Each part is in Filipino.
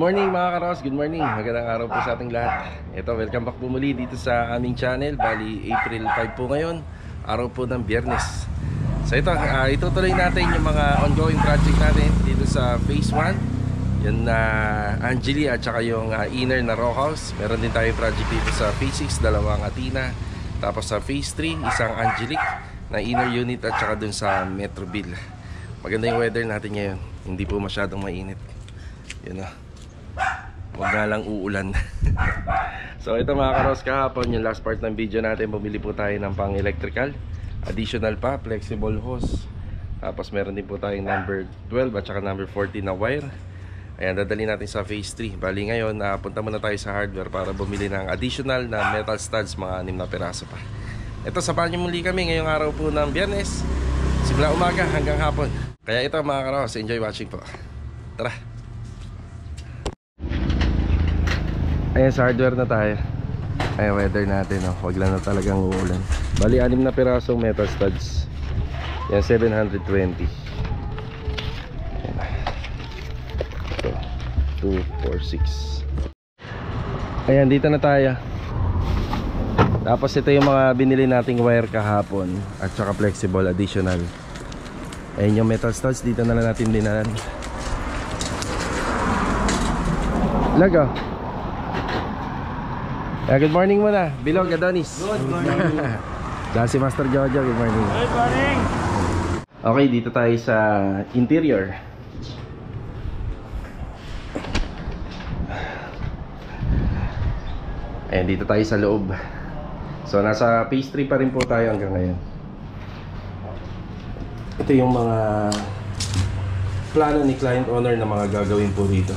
morning mga karos, good morning. Magandang araw po sa ating lahat. Ito, welcome back po muli dito sa aming channel. Bali, April 5 po ngayon, araw po ng Biyernes. So ito, itutuloy natin yung mga ongoing project natin dito sa Phase 1. Yung Angeli at saka yung inner na row house. Meron din tayong project dito sa Phase 6, dalawang Athena. Tapos sa Phase 3, isang Angelic na inner unit at saka dun sa Metroville. Maganda yung weather natin ngayon, hindi po masyadong mainit. Yun na, huwag nga lang uulan. So ito mga karos, kahapon yung last part ng video natin, bumili po tayo ng pang electrical. Additional pa, flexible hose. Tapos meron din po tayong number 12 at saka number 14 na wire. Ayan, dadali natin sa phase 3. Bali ngayon, punta muna tayo sa hardware para bumili ng additional na metal studs, mga 6 na piraso pa. Ito, sabahan nyo muli kami ngayong araw po ng Biyernes, simula umaga hanggang hapon. Kaya ito mga karos, enjoy watching po. Tara! Ayan, sa hardware na tayo. Ayan, weather natin, oh. Wag lang na talagang uulan. Bali, 6 na pirasong metal studs. Yan, 720. Ayan. So, 2, 4, 6. Ayan, dito na tayo. Tapos ito yung mga binili nating wire kahapon at saka flexible additional. Ayan yung metal studs, dito na lang natin dinalan. Lago. Good morning muna, Bilog, Adonis. Good morning. Dahil si Master Jojo, good morning. Good morning. Okay, dito tayo sa interior. Ayan, dito tayo sa loob. So, nasa phase 3 pa rin po tayo hanggang ngayon. Ito yung mga plano ni client owner na mga gagawin po dito.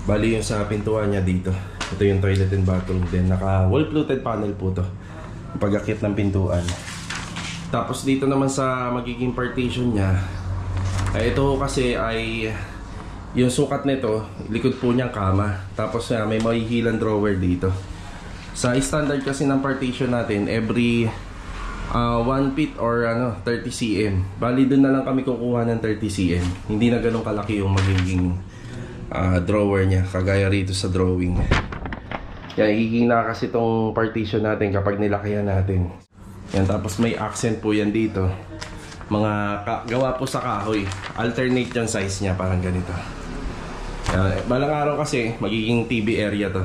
Bali yung sa pintuan niya dito. Ito yung toilet and bathroom din. Naka wall fluted panel po to, pag-akit ng pintuan. Tapos dito naman sa magiging partition niya, ito kasi ay yung sukat nito, likod po niyang kama. Tapos may mahihilang drawer dito. Sa standard kasi ng partition natin, every 1 feet or 30 cm. Bali doon na lang kami kukuha ng 30 cm. Hindi na ganun kalaki yung magiging drawer niya, kagaya rito sa drawing. Kaya hihina kasi itong partition natin kapag nilakihan natin. Yan, tapos may accent po yan dito. Mga gawa po sa kahoy. Alternate yung size niya, parang ganito. Balang araw kasi magiging TV area to.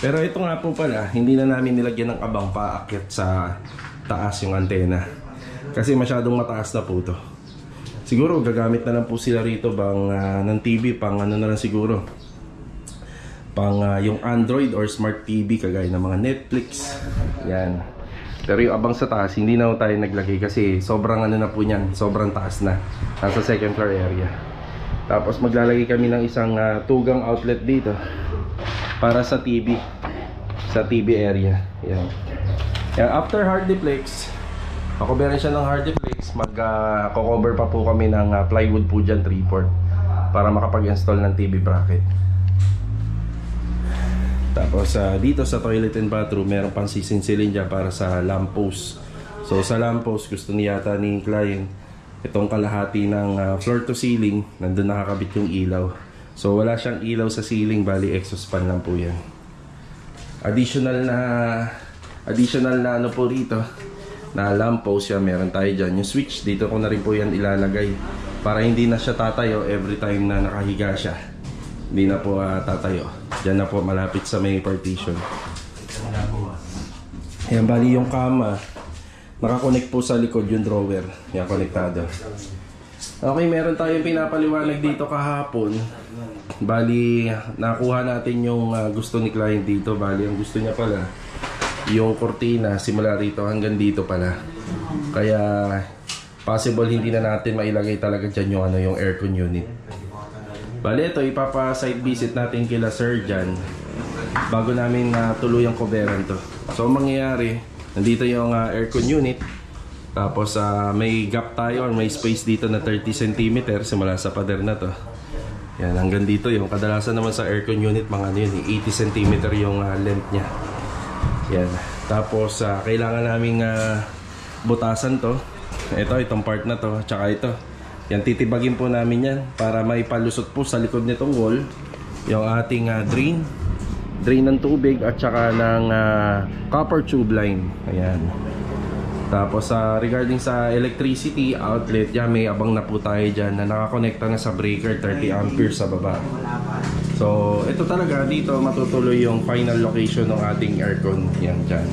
Pero ito nga po pala, hindi na namin nilagyan ng abang paakyat sa taas yung antena. Kasi masyadong mataas na po to. Siguro gagamit na lang po sila rito bang ng TV, pang ano na lang siguro, pang yung Android or Smart TV kagaya ng mga Netflix. Yan. Pero yung abang sa taas, hindi na tayo naglagay kasi sobrang ano na po niyan, sobrang taas na. Nasa second floor area. Tapos maglalagay kami ng isang tugang outlet dito para sa TV. Sa TV area. Yan. Yan, after hardiplex, makoberan siya ng hardiplex, mag-cover pa po kami ng plywood po dyan, 3/4, para makapag-install ng TV bracket. Tapos dito sa toilet and bathroom, meron pang sisinsilin dyan para sa lamp post. So sa lamp post, gusto niyata ni client itong kalahati ng floor to ceiling, nandun nakakabit yung ilaw. So wala siyang ilaw sa ceiling, bali exhaust fan lang po yan. Additional na ano po rito, na lamp post yan, meron tayo dyan. Yung switch, dito ko na rin po yan ilalagay para hindi na siya tatayo every time na nakahiga siya. Hindi na po tatayo. Diyan na po malapit sa may partition. Ayan, bali yung kama, nakakonect po sa likod yung drawer. Yan, konektado. Okay, meron tayong pinapaliwanag dito kahapon. Bali, nakuha natin yung gusto ni client dito. Bali, ang gusto niya pala yung kortina simula rito hanggang dito pala. Kaya possible hindi na natin mailagay talaga dyan yung, yung aircon unit. Bali ito, ipapa-site visit natin kila Sir Jan bago namin tuluyang coveran to. So mangyayari, nandito yung aircon unit. Tapos may gap tayo or may space dito na 30 cm simula sa pader na to. Yan, hanggang dito yung kadalasan naman sa aircon unit, mga ano yun, 80 cm yung length nya. Yan. Tapos kailangan naming butasan to. Itong part na to, tsaka ito. Yan, titibagin po namin yan para maipalusot po sa likod nitong wall yung ating drain ng tubig at saka ng copper tube line. Ayan. Tapos regarding sa electricity outlet, yan, may abang na po tayo dyan na nakakonekta na sa breaker, 30 amperes sa baba. So ito talaga, dito matutuloy yung final location ng ating aircon. Yan dyan.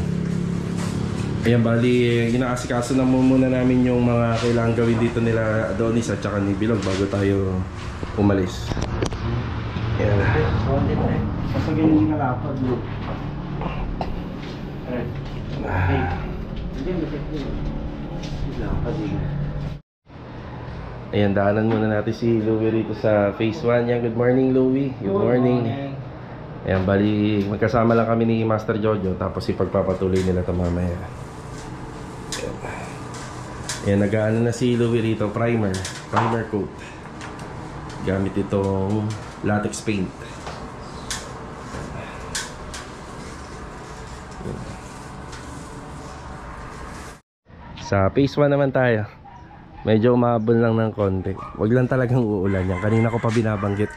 Ayan, bali, inaasikaso na muna namin yung mga kailangan gawin dito nila Adonis at saka ni Bilog bago tayo umalis. Ayan. Pasagay yung nalapad mo. Ayan, daanan muna natin si Louie rito sa phase 1. Yan, good morning Louie. Good morning. Ayan, bali, magkasama lang kami ni Master Jojo tapos ipagpapatuloy nila ito mamaya. Ayan, nag-aano na si Louie rito, primer coat. Gamit itong latex paint. Sa phase 1 naman tayo. Medyo umabol lang ng konti. Wag lang talagang uulan yan. Kanina ko pa binabanggit.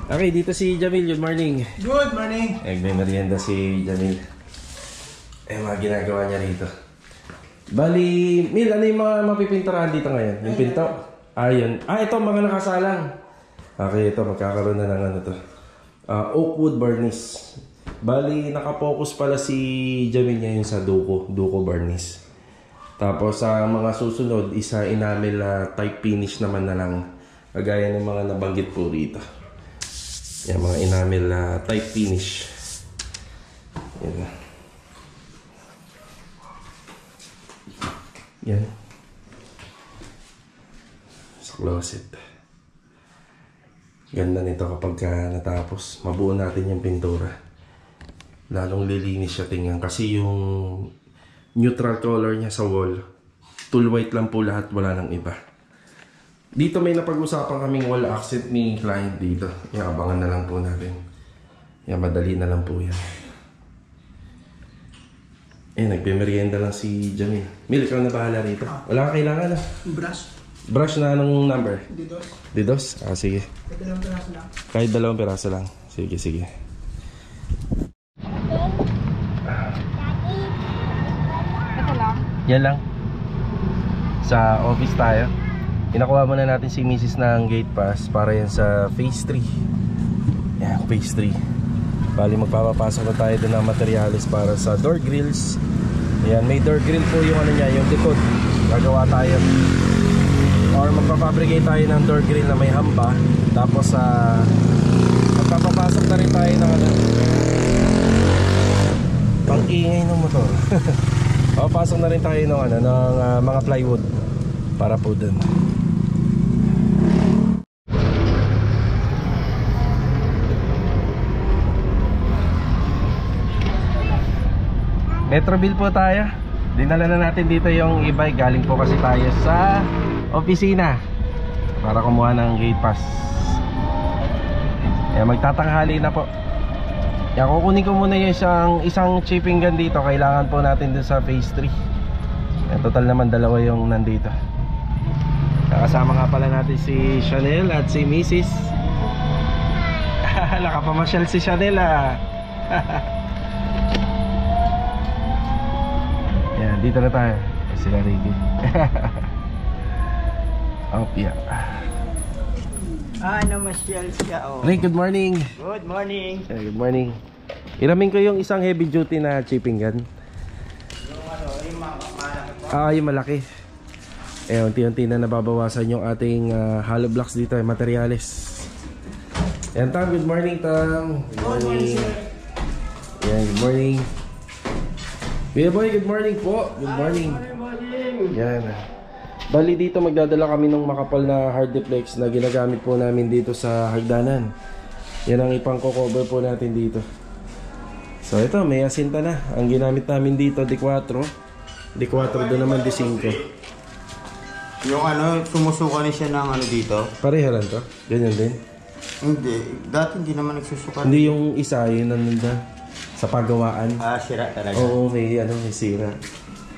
Okay, dito si Jamil. Good morning. Good morning. May merienda si Jamil. Mga ginagawa niya rito. Bali, Mil, ano yung mga mapipinturahan dito ngayon? Yung pinto? Ayun. Ito, mga nakasalang. Okay, ito, magkakaroon na ng ano to. Oak wood varnish. Bali, nakapokus pala si Jamil ngayon sa Duco varnish. Tapos sa mga susunod, isa enamel type finish naman na lang. Kagaya ng mga nabanggit po rito. Yan, mga enamel type finish. Yan. Yan. Sa closet. Ganda nito kapag natapos. Mabuo natin yung pintura. Lalong lilinis siya tingnan. Kasi yung neutral color niya sa wall, tool white lang po lahat, wala nang iba. Dito may napag-usapan kaming wall accent ni client dito. Yan, abangan na lang po natin. Yan, madali na lang po yan. Nagpimerienda lang si Jamil. Mil, ikaw na bahala rito. Wala kang kailangan Brush. Brush na anong number? Didos. Didos? Sige. Kahit 2 piraso lang. Kahit 2 piraso lang. Sige, sige. Yan lang. Sa office tayo. Inakuha muna natin si Mrs. ng gate pass para yan sa phase 3. Yan, phase 3. Bali, magpapapasok na tayo doon ng materials para sa door grills. Yan, may door grill po yung ano niya, yung likod. Gagawa tayo. Or magpapabricate tayo ng door grill na may hamba. Tapos magpapapasok na rin tayo ng ano, pang-ingay ng motor. Pasok na rin tayo ng, mga plywood para po dun. Metroville po tayo. Dinala na natin dito yung e-bike. Galing po kasi tayo sa opisina para kumuha ng gate pass. Magtatanghali na po. Kukunin ko muna yung isang chipping gun dito. Kailangan po natin dun sa phase 3. Total naman 2 yung nandito. Nakasama nga pala natin si Chanel at si Mrs. Nakapamasyal si Chanel Yan, dito na tayo. Sila Ricky. Yeah. Namasyal siya, Rick, good morning. Good morning. Good morning. Iramin ko yung isang heavy duty na chipping gun. Yung malaki. Unti-unti na nababawasan yung ating hollow blocks dito, materials. Yan, Tam, good morning, Tam. Good morning. Yan, good morning. Kuya Boy, good morning po. Good morning. Yan. Bali dito magdadala kami ng makapal na hard deflex na ginagamit po namin dito sa hagdanan. Yan ang ipang-cover po natin dito. So ito, may asinta na. Ang ginamit namin dito, D4. D4 doon naman D5. Yung sumusuka ni siya ng dito? Pareha lang to? Ganyan din? Hindi. Dati hindi naman nagsusuka. Hindi yung isa, yun nandun sa paggawaan. Sira talaga. Oo, may sira.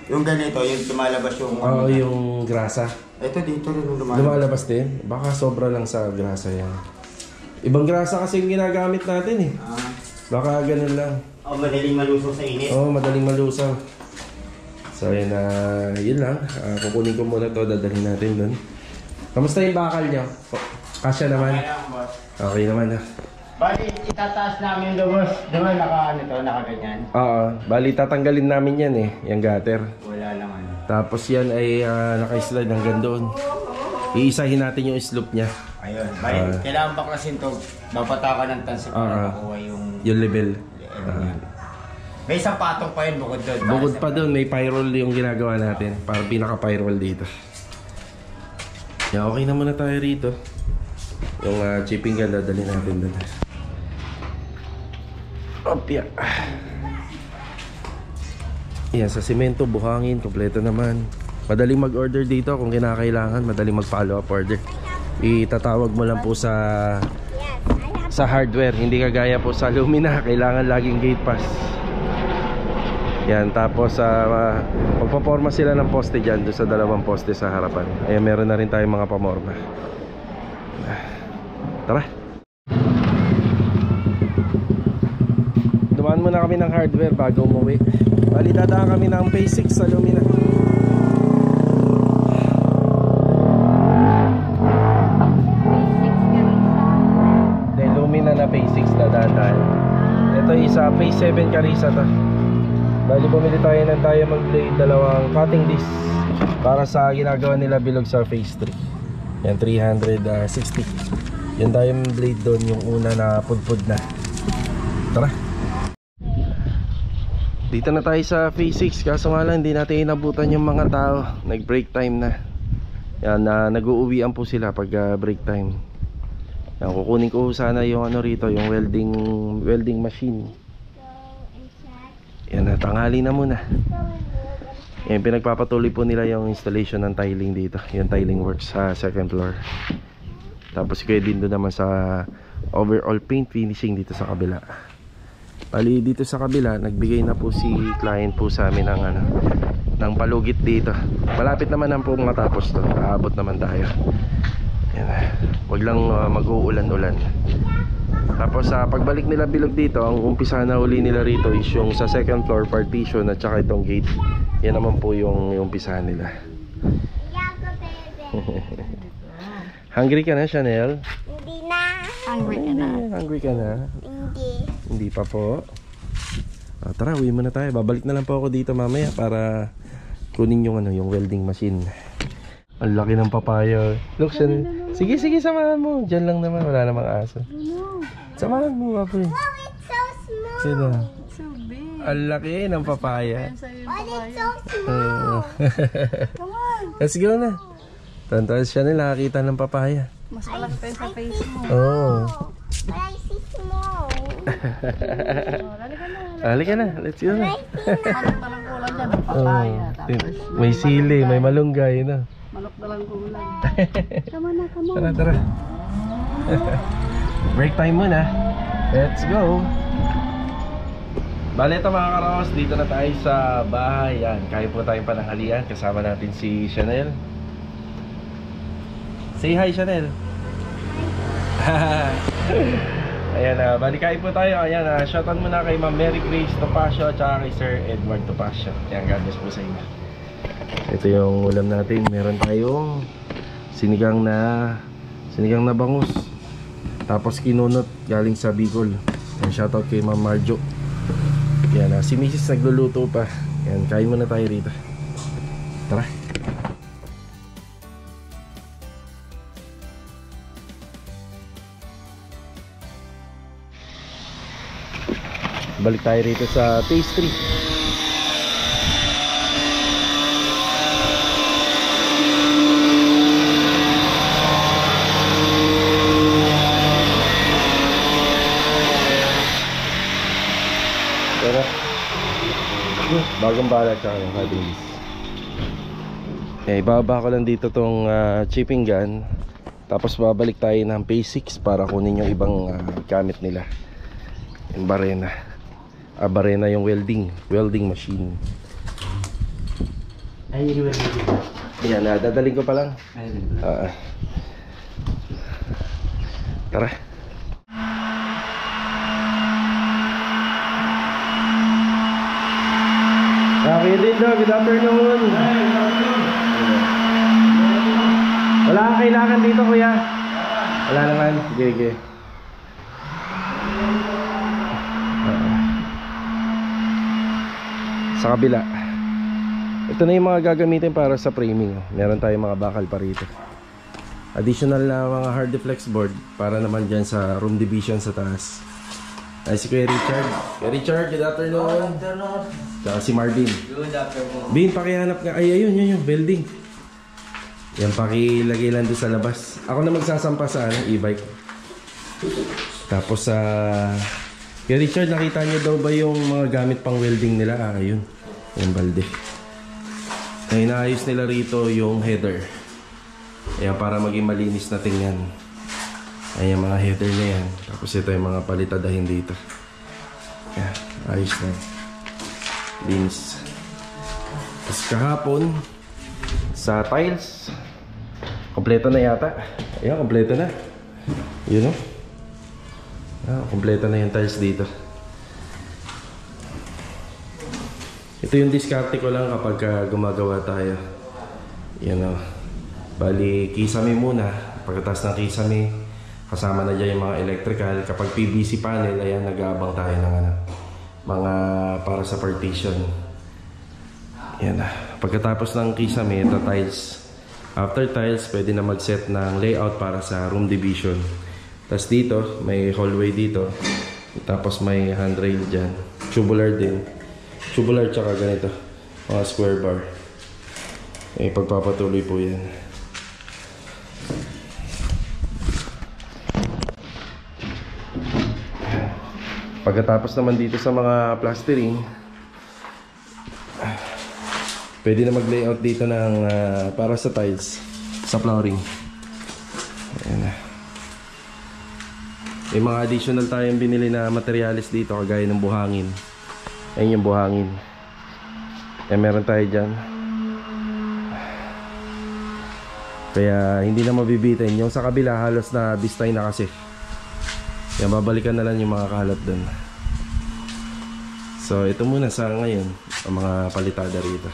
Yung ganito, yung lumalabas yung... Oo, yung grasa. Ito dito rin yung lumalabas. Lumalabas din? Baka sobra lang sa grasa yan. Ibang grasa kasi yung ginagamit natin eh. Baka ganun lang. Madaling malusaw sa init. Oo, madaling malusaw. So yun, yun lang. Kukunin ko muna to, dadalhin natin dun. Kamusta yung bakal nyo? Kasya naman? Okay lang, boss. Okay naman ha. Bali, itataas namin yung boss. Diba nakaganyan? Oo, bali tatanggalin namin yan eh, yung gutter. Wala lang ano. Tapos yan ay naka-slide hanggang doon. Iisahin natin yung slope niya. Ayun. Bali, kailangan baklasin to. Mapatakan ng tansi para makuha yung level. niya. May isang patong pa yun bukod doon. Bukod pa doon, may pyrol yung ginagawa natin. Para pinaka-pyrol dito. Yeah, okay na muna tayo rito. Yung chipping gun, dadalhin natin doon. Opya. Yan, sa simento, buhangin, kompleto naman. Madaling mag-order dito kung kinakailangan. Madaling mag-follow up order. Itatawag mo lang po sa hardware. Hindi kagaya po sa Lumina. Kailangan laging gate pass. Yan, tapos magpaporma sila ng poste dyan, doon sa dalawang poste sa harapan. Ayan, meron na rin tayong mga pamorma. Tara. Dumaan muna kami ng hardware bago umuwi. Bali, dadaan kami ng Phase 6 sa Lumina. Then Lumina na Phase 6 dadaan tayo. Ito isa Phase 7 Carissa to. Bali, bumili tayo ng diamond blade, dalawang cutting disc para sa ginagawa nila bilog sa Phase 3. Yan, 360. Yung diamond blade doon, yung una na pudpud na. Tara. Dito na tayo sa Phase 6. Kaso nga lang, hindi natin inabutan yung mga tao. Nag-break time na. Yan, nag-uuwian po sila pag break time. Yan, kukunin ko sana yung ano rito, yung welding machine. Yan, tanghali na muna. Yan, pinagpapatuloy po nila yung installation ng tiling dito. Yung tiling works sa second floor. Tapos kayo din doon naman sa overall paint finishing dito sa kabila. Bali, dito sa kabila, nagbigay na po si client po sa amin ng ng palugit dito. Malapit naman na po matapos to. Aabot naman tayo. Yan, wag lang mag-uulan-ulan. Tapos sa pagbalik nila bilog dito, ang umpisa na uli nila rito is yung sa second floor partition at saka itong gate. Yan naman po yung umpisahan nila. Hungry ka na, Chanel? Hindi na. Hungry ka na? Hungry ka na? Hindi. Hindi pa po. Tara, uwi muna tayo. Babalik na lang po ako dito mamaya para kunin yung yung welding machine. Ang laki ng papaya. Look, Chanel. Sige, samahan mo. Diyan lang naman, wala namang aso. Samahan mo, papi. Oh, it's so small. Sino? So big. Ang laki ng papaya. Oh, it's so small. Come on. Let's go na. Tantas siya nila, nakakita ng papaya. Mas malaki pa yun sa face mo. Oo. But I see small. Halika na, let's go na. Manok na lang kulang dyan. Papaya. Tapos May sili, may malunggay na. manok na lang kulang. Come on na, come on. Tara, tara. Break time muna. Let's go. Bale, ito mga karos, dito na tayo sa bahay. Yan, kaya po tayong pananghalian. Kasama natin si Chanel. Say hi, Chanel. Ayan, bali kain po tayo. Ayan, shoutout muna kay Ma'am Mary Grace Topacio at saka kay Sir Edward Topacio. Ayan, God bless po sa inyo. Ito yung ulam natin. Meron tayong sinigang na bangus. Tapos kinunot galing sa Bicol. Ayan, shoutout kay Ma'am Marjo. Ayan, si Mrs. nagluluto pa. Ayan, kain muna tayo rito. Tara. Balik tayo rito sa Phase 3. Tara. Bagong balag sa akin, kabilis. Ibaba ko lang dito tong chipping gun. Tapos babalik tayo ng Phase 6 para kunin yung ibang gamit nila. Yung barena. Barena yung welding machine. Ay, iniwan mo dito. Yan, dadaling ko pa lang. Ay, Tara. Kuya Dindo, good afternoon. Wala kang kailangan dito, kuya? Wala naman. Sige. Sa kabila. Ito na yung mga gagamitin para sa framing. Meron tayong mga bakal pa rito. Additional na mga hard deflex board para naman dyan sa room division sa taas. Ay, si Kuya Richard. Kuya Richard, good afternoon. Tsaka si Marvin. good afternoon. Bin, pakihanap nga. Ay, ayun, yun, building. Yan, pakilagay lang doon sa labas. Ako na magsasampa sa e-bike. Tapos sa... Kuya Richard, nakita niyo daw ba yung mga gamit pang welding nila? Ayun. Yung balde. Ay, inaayos nila rito yung header. Ayan, para maging malinis na tingnan. Ayan, mga header na yan. Tapos ito yung mga palitadahin dito. Ayan, ayos na. Linis. Tapos kahapon, sa tiles, kompleto na yata. Ayan, kompleto na. Yun o. Kompleto na yung tiles dito. Ito yung diskarte ko lang kapag gumagawa tayo. Yan o. Bali, kisame muna. Pagkatapos ng kisame, kasama na dyan yung mga electrical. Kapag PVC panel, ayan, nag-aabang tayo ng mga para sa partition. Yan na. Pagkatapos ng kisame, ito tiles. After tiles, pwede na mag-set ng layout para sa room division. Tapos dito, may hallway dito. Tapos may handrail dyan. Tubular din. Tubular tsaka ganito. Mga square bar. Pagpapatuloy po yan. Pagkatapos naman dito sa mga plastering, pwede na mag-layout dito ng para sa tiles, sa flooring. Ayan na. May mga additional tayong binili na materials dito, kagaya ng buhangin. Ayan yung buhangin. Meron tayo dyan. Kaya hindi na mabibitin. Yung sa kabila halos na bistay na kasi. Yan, babalikan na lang yung mga kalat dun. So ito muna sa ngayon ang mga palitada rito,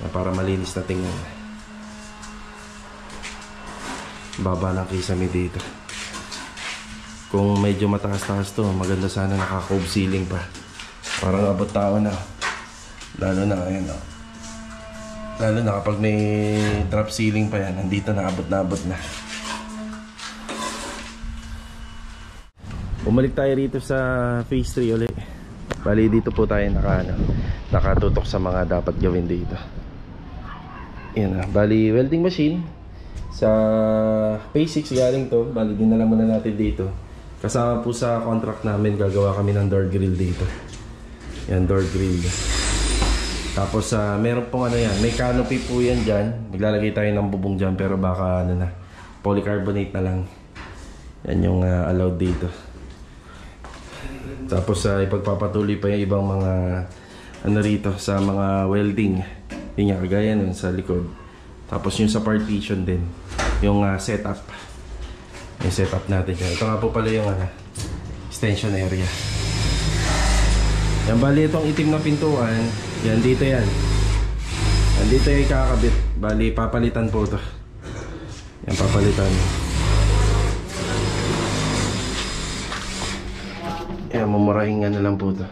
para malinis na tingnan. Baba ng kisame dito. Kung medyo mataas-taas to, maganda sana naka-cove ceiling pa. Parang abot tao na. Lalo na ayan, no? Lalo na kapag may drop ceiling pa yan, nandito na abot na. Bumalik tayo rito sa phase 3 ulit. Bali dito po tayo nakatutok sa mga dapat gawin dito. Yan na. Bali welding machine sa phase 6 galing to. Bali dinala muna natin dito. Kasama po sa contract namin, gagawa kami ng door grill dito. Yan, door grill. Tapos meron pong yan, may canopy po yan dyan. Maglalagay tayo ng bubong dyan, pero baka polycarbonate na lang. Yan yung allowed dito. Tapos ipagpapatuloy pa yung ibang mga rito sa mga welding. Yun nga, kagaya nun sa likod. Tapos yung sa partition din, yung setup. Yung setup natin dyan. Ito nga po pala yung extension area. Yan, bali itong itim na pintuan, yan dito yan. Yan dito yung kakabit. Bali papalitan po ito. Yan, papalitan. Yan, mumurahin nga na lang po ito.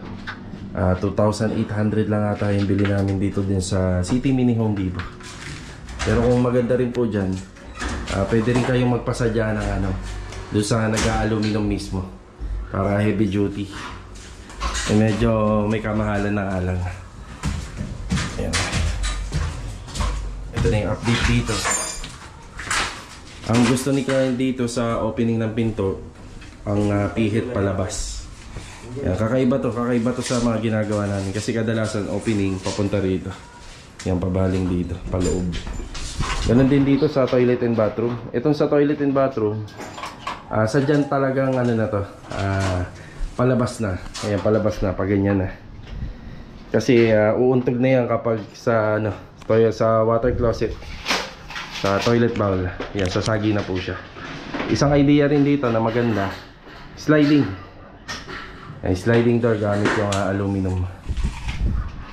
2,800 lang ata yung bili namin dito din sa City Mini Home Depot. Pero kung maganda rin po dyan, pwede rin kayong magpasadya ng doon sa nag-aluminum mismo para heavy duty. Medyo may kamahalan ng alang. Ayan. Ito na yung update dito. Ang gusto ni client dito sa opening ng pinto, ang pihit palabas. Yan, kakaiba to sa mga ginagawa namin. Kasi kadalasan opening papunta rito. Yan, pabaling dito, paloob. Ganun din dito sa toilet and bathroom. Itong sa toilet and bathroom, sadyan talagang palabas na. Ayan, palabas na, pag ganyan na. Kasi uuntog na yan kapag sa ano, sa water closet, sa toilet bowl. Yan, sasagi na po siya. Isang idea rin dito na maganda, sliding. Yan, sliding door gamit yung aluminum.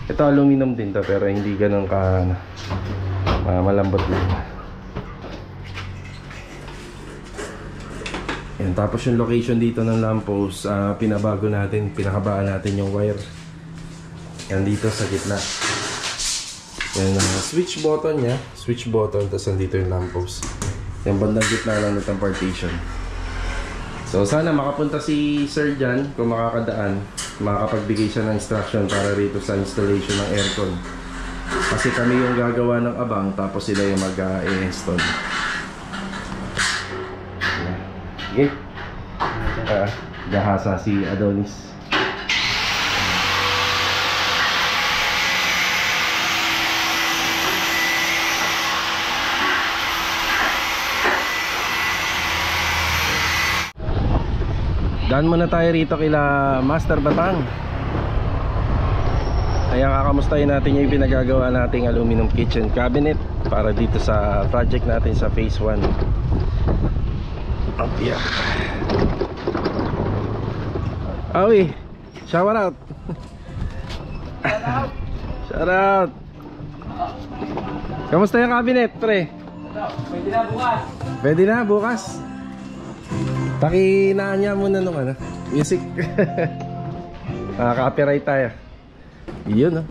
Ito aluminum din to pero hindi ganun ka malambot lang. Yan, tapos yung location dito ng lamppost, pinabago natin, pinakabaan natin yung wire. Yan dito sa gitna. Yan ang switch button niya, switch button, tapos nandito yung lamppost. Yung bandang gitna lang nitong partition. So sana makapunta si Sir dyan, kung makakadaan, makakapagbigay siya ng instruction para rito sa installation ng aircon. Kasi kami yung gagawa ng abang, tapos sila yung mag-i-install. Okay. Gahasa si Adonis. Daan muna tayo rito kila Master Batang. Kaya kakamustahin natin yung pinagagawa nating aluminum kitchen cabinet para dito sa project natin sa phase 1. Up here. Awi, shout out. Shout out. Kamusta yung cabinet, pre? Pwede na bukas. Pwede na bukas. Pakinaan niya muna nung ano, music. Copyright tayo. Yun, oh.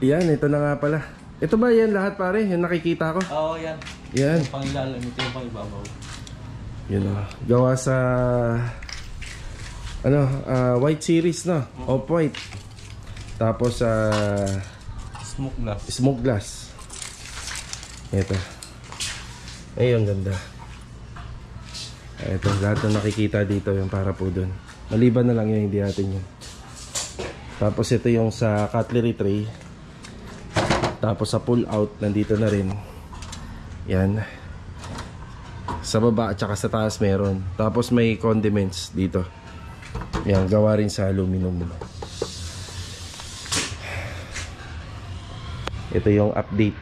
Yan, ito na nga pala. Ito ba yan lahat, pare? Yung nakikita ko? Oo, yan. Yan. Pangilalim, ito yung pangibabaw. Yun, oh. Gawa sa ano, white series, no? Off-white. Tapos smoke glass. Ito. Ayun, ganda. Ito, lahat na nakikita dito yung para po dun. Maliban na lang yung hindi natin yun. Tapos ito yung sa cutlery tray. Tapos sa pull out, nandito na rin. Yan. Sa baba at saka sa taas meron. Tapos may condiments dito. Yan, gawa rin sa aluminum. Ito yung update.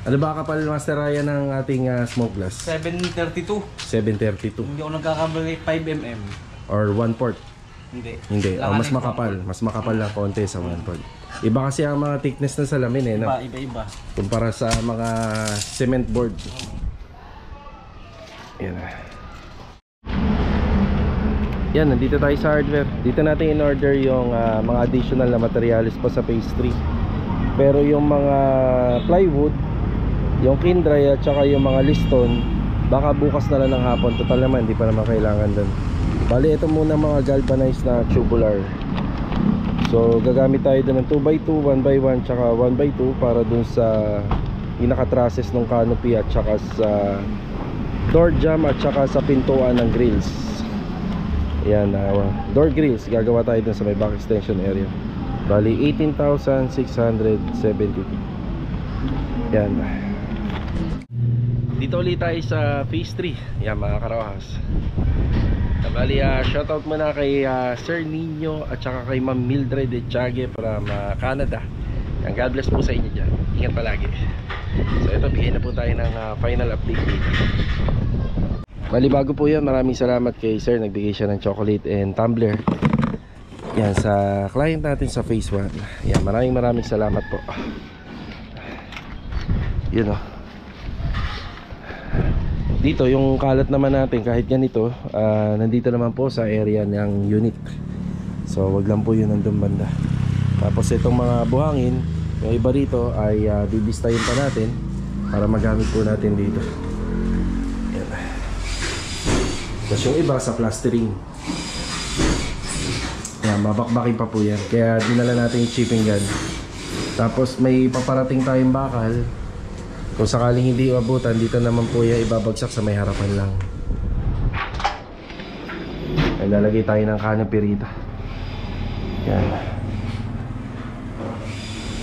Ano ba kapal, Master Ryan, ng ating smoke glass? 732. 732 Hindi ako nagkakamali, 5mm. or 1/4? Hindi. Hindi, Langanin mas makapal. Mas makapal lang konti sa 1/4. Iba kasi ang mga thickness ng salamin eh, no? Iba-iba. Kumpara sa mga cement board. Yan na. Yan, nandito tayo sa hardware. Dito natin in-order yung mga additional na materials pa sa phase 3. Pero yung mga plywood, yung kindray at saka yung mga liston, baka bukas na lang ng hapon. Total naman, hindi pa naman kailangan dun. Bali, ito muna mga galvanized na tubular. So gagamit tayo dun ng 2x2, 1x1, tsaka 1x2 para dun sa pinaka-trusses ng canopy at saka sa door jamb at saka sa pintuan ng grills. Ayan, door grills, gagawa tayo dun sa may back extension area. Bali 18,672. Yan. Dito ulit tayo sa phase 3. Yan mga karawahas. Bali, shoutout muna kay Sir Nino at saka kay Ma'am Mildred Echage from Canada. Yan, God bless po sa inyo dyan. Ingat palagi. So ito, bigay na po tayo ng final update dito. Bali, bago po yan, maraming salamat kay Sir. Nagbigay siya ng chocolate and tumbler. Yan, sa client natin sa phase 1. Yan, maraming salamat po. Yun, oh. Dito yung kalat naman natin kahit ganito, nandito naman po sa area ng unit. So wag lang po yun nandun banda. Tapos itong mga buhangin, yung iba rito ay bibistayin pa natin para magamit po natin dito. Yan. Tapos yung iba sa plastering. Yan, babakbakin pa po yan. Kaya dinala natin yung chipping gun. Tapos may paparating tayong bakal. Kung sakaling hindi abutan, dito naman po yan ibabagsak sa may harapan lang. Ay, lalagay tayo ng canopy rito. Yan.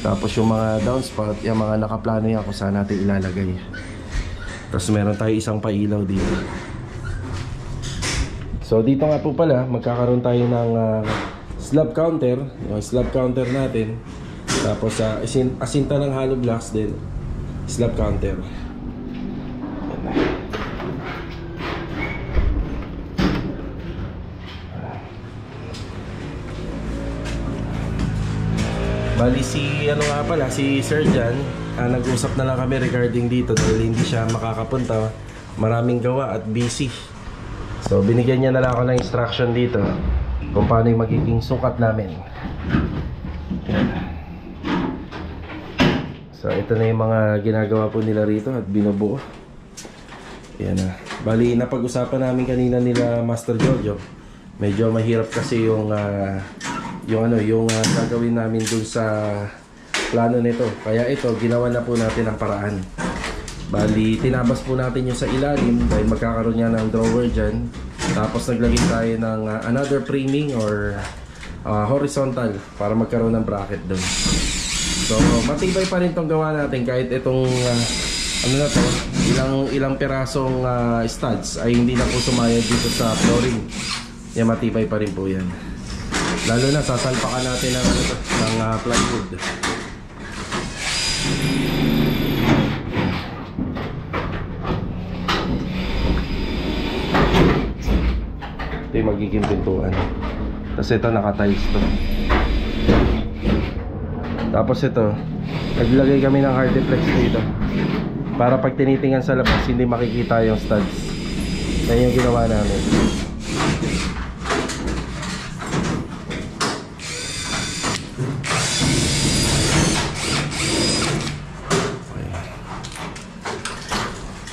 Tapos yung mga downspout, yung mga nakaplano yan kung saan natin ilalagay. Tapos meron tayo isang pailaw dito. So dito nga po pala, magkakaroon tayo ng slab counter. Yung slab counter natin. Tapos asinta ng hollow blocks din. Slab counter. Bali si Sir Jan, nag-usap na lang kami regarding dito dahil hindi siya makakapunta, maraming gawa at busy. So binigyan niya na lang ako ng instruction dito kung paano yung magiging sukat namin. Yan. So ito na yung mga ginagawa po nila rito at binubuo. Yan na. Bali napag-usapan namin kanina nila Master Jojo. Medyo mahirap kasi yung gagawin namin dun sa plano nito. Kaya ito, ginawa na po natin ang paraan. Bali, tinabas po natin yung sa ilalim dahil magkakaroon niya ng drawer dyan. Tapos naglagay tayo ng another framing or horizontal para magkaroon ng bracket dun. So, matibay pa rin tong gawa natin kahit itong ilang pirasong studs ay hindi na po sumayad dito sa flooring. Yan, matibay pa rin po yan. Lalo na sasalpakan natin ng plywood. Ito yung magiging pintuan. Tapos ito naka-tiles to. Tapos ito, naglagay kami ng hard deflex dito para pag tinitingnan sa labas hindi makikita yung studs. Yan yung ginawa namin.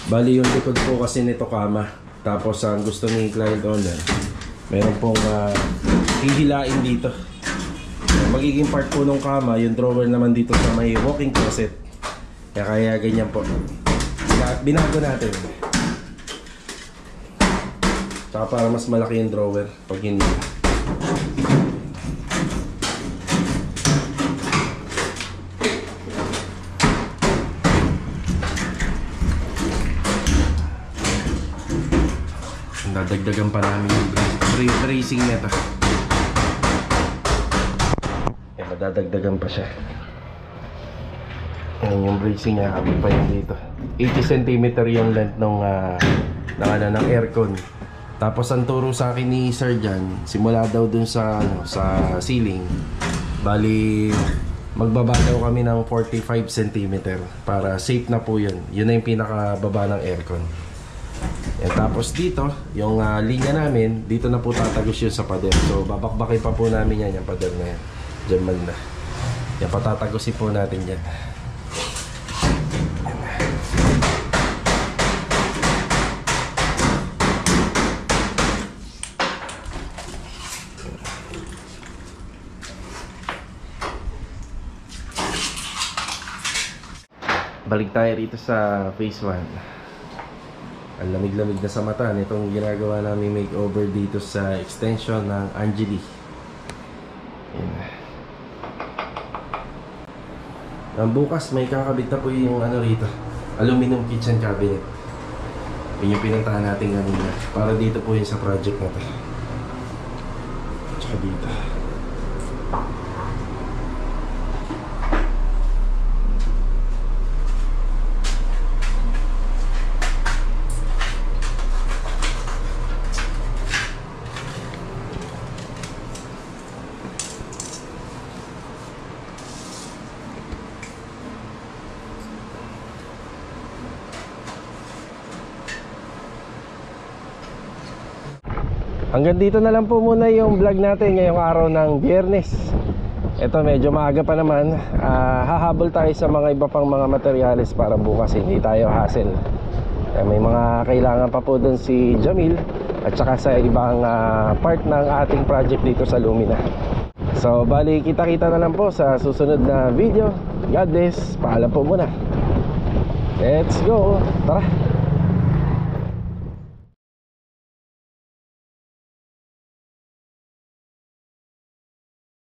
Bali yung likod po kasi nito kama. Tapos ang gusto ni client owner, meron pong hihilain dito. Magiging part po ng kama, yung drawer naman dito sa may walk-in closet. Kaya ganyan po. Binago natin. Tsaka para mas malaki yung drawer pag hindi. Dadagdagan pa namin yung bracing nito. Yan, madadagdagan pa siya. Yan yung bracing niya, abot pa yun dito. 80 cm yung length ng aircon. Tapos ang turo sa akin ni Sir Jan, simula daw dun sa ceiling. Bali, magbaba daw kami ng 45 cm para safe na po yun. Yun na yung pinakababa ng aircon. Yan, tapos dito, yung linya namin, dito na po tatagos yun sa pader. So, babakbakin pa po namin yan, yung pader na yan. Diyan man na. Yan, patatagosin po natin yan. Balik tayo rito sa phase 1. Ang lamig-lamig na sa mata nitong ginagawa namin makeover dito sa extension ng Angeli. Ang bukas may kakabit na po yung rito, aluminum kitchen cabinet. Yun yung pinuntahan natin kanina para dito po yung sa project na to. Tsaka dito. Hanggang dito na lang po muna yung vlog natin ngayong araw ng Biyernes. Ito medyo maaga pa naman. Hahabol tayo sa mga iba pang mga materyales para bukas hindi tayo hassle. May mga kailangan pa po dun si Jamil at saka sa ibang part ng ating project dito sa Lumina. So bali kita-kita na lang po sa susunod na video. God bless. Paalam po muna. Let's go. Tara.